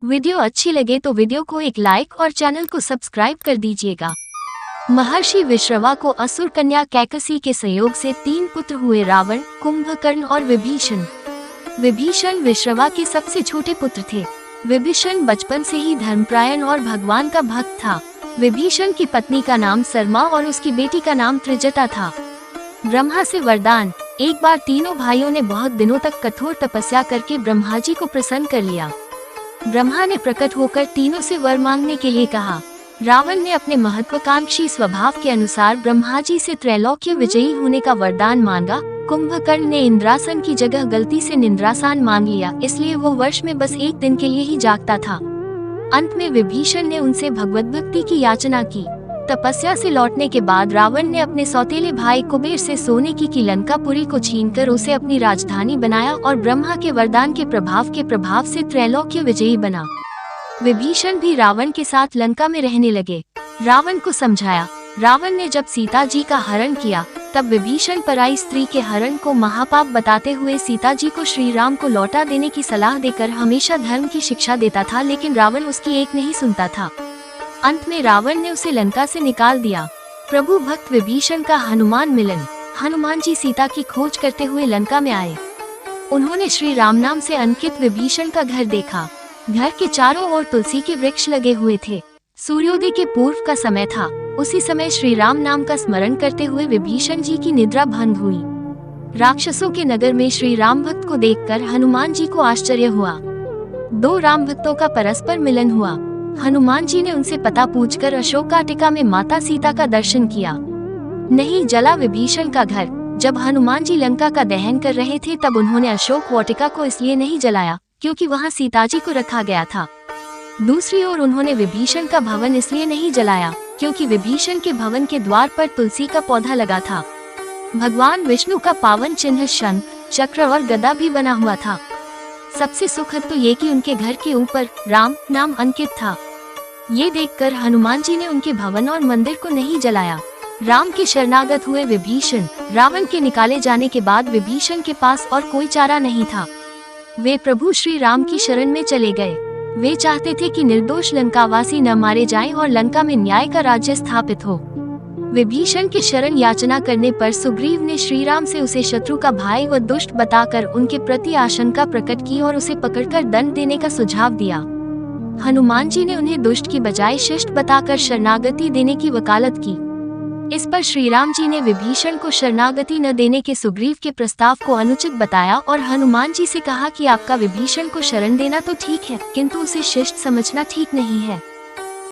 Video अच्छी लगे तो वीडियो को एक लाइक और चैनल को सब्सक्राइब कर दीजिएगा। महर्षि विश्रवा को असुर कन्या कैकसी के सहयोग से 3 पुत्र हुए, रावण, कुंभकर्ण और विभीषण। विभीषण विश्रवा के सबसे छोटे पुत्र थे। विभीषण बचपन से ही धर्मपरायण और भगवान का भक्त था। विभीषण की पत्नी का नाम सरमा और उसकी बेटी का नाम त्रिजटा था। ब्रह्मा से वरदान। एक बार तीनों भाइयों ने बहुत दिनों तक कठोर तपस्या करके ब्रह्मा जी को प्रसन्न कर लिया। ब्रह्मा ने प्रकट होकर तीनों से वर मांगने के लिए कहा। रावण ने अपने महत्वाकांक्षी स्वभाव के अनुसार ब्रह्मा जी से त्रैलोक्य विजयी होने का वरदान मांगा। कुंभकर्ण ने इंद्रासन की जगह गलती से निंद्रासन मांग लिया, इसलिए वो वर्ष में बस 1 दिन के लिए ही जागता था। अंत में विभीषण ने उनसे भगवत भक्ति की याचना की। तपस्या से लौटने के बाद रावण ने अपने सौतेले भाई कुबेर से सोने की लंकापुरी को छीनकर उसे अपनी राजधानी बनाया और ब्रह्मा के वरदान के प्रभाव से त्रैलोक्य विजयी बना। विभीषण भी रावण के साथ लंका में रहने लगे। रावण को समझाया। रावण ने जब सीता जी का हरण किया तब विभीषण पराई स्त्री के हरण को महापाप बताते हुए सीता जी को श्री राम को लौटा देने की सलाह देकर हमेशा धर्म की शिक्षा देता था, लेकिन रावण उसकी एक नहीं सुनता था। अंत में रावण ने उसे लंका से निकाल दिया। प्रभु भक्त विभीषण का हनुमान मिलन। हनुमान जी सीता की खोज करते हुए लंका में आए। उन्होंने श्री राम नाम से अंकित विभीषण का घर देखा। घर के चारों ओर तुलसी के वृक्ष लगे हुए थे। सूर्योदय के पूर्व का समय था। उसी समय श्री राम नाम का स्मरण करते हुए विभीषण जी की निद्रा भंग हुई। राक्षसों के नगर में श्री राम भक्त को देखकर हनुमान जी को आश्चर्य हुआ। 2 राम भक्तों का परस्पर मिलन हुआ। हनुमान जी ने उनसे पता पूछकर अशोकाटिका में माता सीता का दर्शन किया। नहीं जला विभीषण का घर। जब हनुमान जी लंका का दहन कर रहे थे तब उन्होंने अशोक वाटिका को इसलिए नहीं जलाया क्योंकि वहां सीता जी को रखा गया था। दूसरी ओर उन्होंने विभीषण का भवन इसलिए नहीं जलाया क्योंकि विभीषण के भवन के द्वार पर तुलसी का पौधा लगा था। भगवान विष्णु का पावन चिन्ह शंख, चक्र और गदा भी बना हुआ था। सबसे सुखद तो ये कि उनके घर के ऊपर राम नाम अंकित था। ये देखकर हनुमान जी ने उनके भवन और मंदिर को नहीं जलाया। राम के शरणागत हुए विभीषण। रावण के निकाले जाने के बाद विभीषण के पास और कोई चारा नहीं था। वे प्रभु श्री राम की शरण में चले गए। वे चाहते थे कि निर्दोष लंकावासी न मारे जाएं और लंका में न्याय का राज्य स्थापित हो। विभीषण की शरण याचना करने पर सुग्रीव ने श्री राम से उसे शत्रु का भाई व दुष्ट बताकर उनके प्रति आशंका प्रकट की और उसे पकड़कर दंड देने का सुझाव दिया। हनुमान जी ने उन्हें दुष्ट की बजाय शिष्ट बताकर शरणागति देने की वकालत की। इस पर श्री राम जी ने विभीषण को शरणागति न देने के सुग्रीव के प्रस्ताव को अनुचित बताया और हनुमान जी से कहा कि आपका विभीषण को शरण देना तो ठीक है, किंतु उसे शिष्ट समझना ठीक नहीं है।